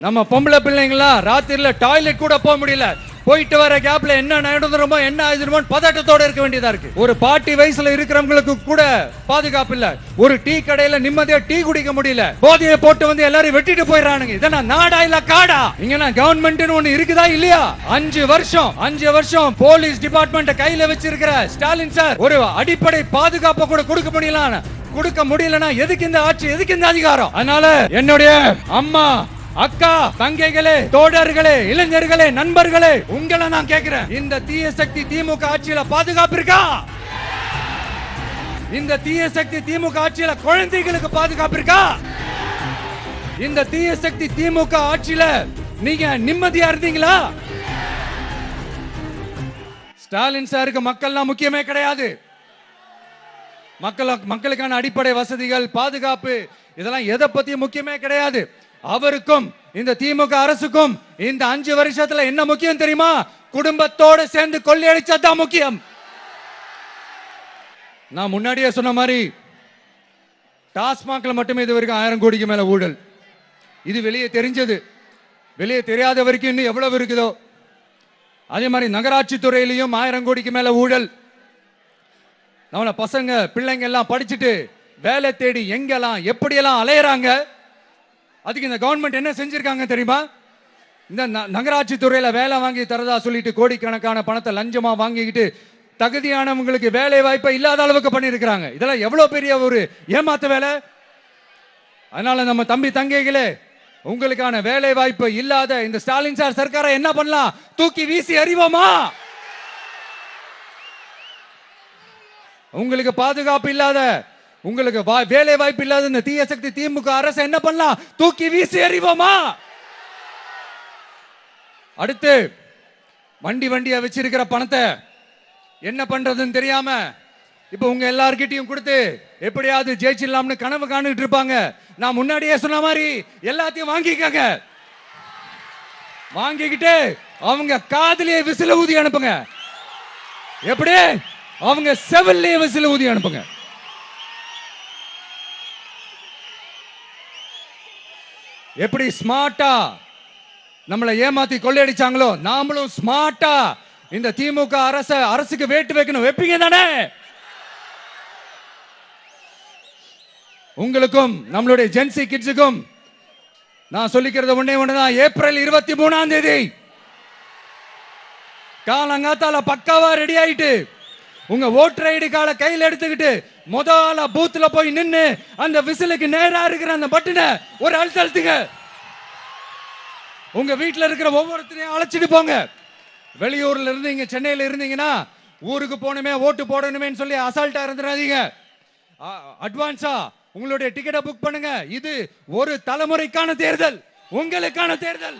நம்ம பொம்பளை பிள்ளைங்களா ராத்திரில டாய்லெட் கூட போக முடியல. போயிட்டு வர கேப்ல என்ன நடந்துருமோ என்ன ஆயிடுமோ பதட்டத்தோட இருக்க வேண்டியதா இருக்கு. ஒரு பாட்டி வயசுல இருக்கிறவங்களுக்கு கூட பாதுகாப்பு இல்ல. ஒரு டீ கடையில நிம்மதியா டீ குடிக்க முடியல. போதையை போட்டு வந்து எல்லாரும் வெட்டிட்டு போயிடறானுங்க. இதெல்லாம் நாடா இல்ல காடா? இங்க கவர்மெண்ட் ஒண்ணு இருக்குதா இல்லையா? 5 வருஷம் போலீஸ் டிபார்ட்மெண்ட் கையில வச்சிருக்கிற ஸ்டாலின் சார் ஒரு அடிப்படை பாதுகாப்பு கூட கொடுக்க முடியலன்னா எதுக்கு இந்த ஆட்சி, எதுக்கு இந்த அதிகாரம்? அதனால என்னுடைய அம்மா, அக்கா, தங்கைகளே, தோழர்களே, இளைஞர்களே, நண்பர்களே, உங்களை நான் கேட்கிறேன், இந்த தீய சக்தி திமுக ஆட்சியில பாதுகாப்பு இருக்கா? இந்த தீய சக்தி திமுக ஆட்சியில குழந்தைகளுக்கு பாதுகாப்பு இருக்கா? இந்த தீய சக்தி திமுக ஆட்சியில நீங்க நிம்மதியா இருந்தீங்களா? ஸ்டாலின் சாருக்கு மக்கள்லாம் முக்கியமே கிடையாது. மக்களுக்கான அடிப்படை வசதிகள், பாதுகாப்பு, இதெல்லாம் எதை பத்தியும் முக்கியமே கிடையாது. அவருக்கும் இந்த திமுக அரசுக்கும் இந்த 5 வருஷத்துல என்ன முக்கியம் தெரியுமா? குடும்பத்தோடு சேர்ந்து கொள்ளையடிச்சதான் முக்கியம். நான் முன்னாடியே சொன்ன மாதிரி டாஸ்மாக்ல மட்டுமே இது வரைக்கும் 1000 கோடிக்கு மேல ஊழல். இது வெளியே தெரிஞ்சது. வெளியே தெரியாத வரைக்கும் இன்னும் எவ்வளவு இருக்குதோ. அதே மாதிரி நகராட்சி துறையிலையும் 1000 கோடிக்கு மேல ஊழல். நம்மள பசங்க பிள்ளைங்க எல்லாம் படிச்சுட்டு வேலை தேடி எங்கெல்லாம் எப்படியெல்லாம் அலையறாங்க. அதுக்கு இந்த கவர்மெண்ட் என்ன செஞ்சிருக்காங்க தெரியுமா? இந்த நகராட்சி துறையில வேலை வாங்கி தரதா சொல்லிட்டு கோடிக்கணக்கான பணத்தை லஞ்சமா வாங்கிக்கிட்டு தகுதியானவங்களுக்கு வேலை வாய்ப்பை இல்லாத அளவுக்கு பண்ணிருக்காங்க. இதெல்லாம் எவ்வளவு பெரிய ஒரு ஏமாத்த வேலை. அதனால நம்ம தம்பி தங்கைகளே, உங்களுக்கான வேலை வாய்ப்பு இல்லாத இந்த ஸ்டாலின் சார் சர்க்காரை என்ன பண்ணலாம்? தூக்கி வீசி எறிவோமா? உங்களுக்கு பாதுகாப்பு இல்லாத, உங்களுக்கு வேலை வாய்ப்பு இல்லாத இந்த தீய சக்தி திமுக அரசு என்ன பண்ணலாம்? தூக்கி வீசி எறிவோமா? அடுத்து வண்டியா வச்சிருக்கிற பணத்தை என்ன பண்றதுன்னு தெரியாம இப்ப உங்க எல்லார்கிட்டையும் கொடுத்து எப்படியாவது ஜெயிச்சிடலாம்னு கனவு காணிட்டு இருப்பாங்க. நான் முன்னாடியே சொன்ன மாதிரி எல்லாத்தையும் வாங்கிக்கங்க. வாங்கிக்கிட்டு அவங்க காதுலயே விசில ஊதி அனுப்புங்க. எப்படி? அவங்க செவிலே விசில ஊதி அனுப்புங்க. எப்படி ஸ்மார்ட்டா நம்மளை ஏமாத்தி கொள்ளையடிச்சாங்களோ, நாமளும் ஸ்மார்ட்டா இந்த திமுக அரசுக்கு வேட்டு வைக்கணும். வைப்பீங்க தானே? உங்களுக்கும் நம்மளுடைய ஜென்சி கிட்ஸுக்கும் நான் சொல்லிக்கிறது ஒண்ணுதான். ஏப்ரல் 23ஆம் தேதி காலங்காத்தால பக்காவா ரெடி ஆயிட்டு உங்க ஓட்டர் ஐடி கார்டை கையில் எடுத்துக்கிட்டு முதல்ல பூத்துல போய் நின்னு அந்த விசிலுக்கு நேரா இருக்கிற அந்த பட்டனை ஒரு அழுத்துங்க. உங்க வீட்டுல இருக்கிற ஒவ்வொருத்தரையும் அழைச்சிட்டு போங்க. வெளியூர்ல இருந்து இங்க சென்னையில இருந்தீங்கன்னா ஊருக்கு போகணுமே ஓட்டு போடணுமே சொல்லி அசால்ட்டா இருந்துடாதீங்க. அட்வான்ஸா உங்களுடைய டிக்கெட்டை புக் பண்ணுங்க. இது ஒரு தலைமுறைக்கான தேர்தல், உங்களுக்கான தேர்தல்.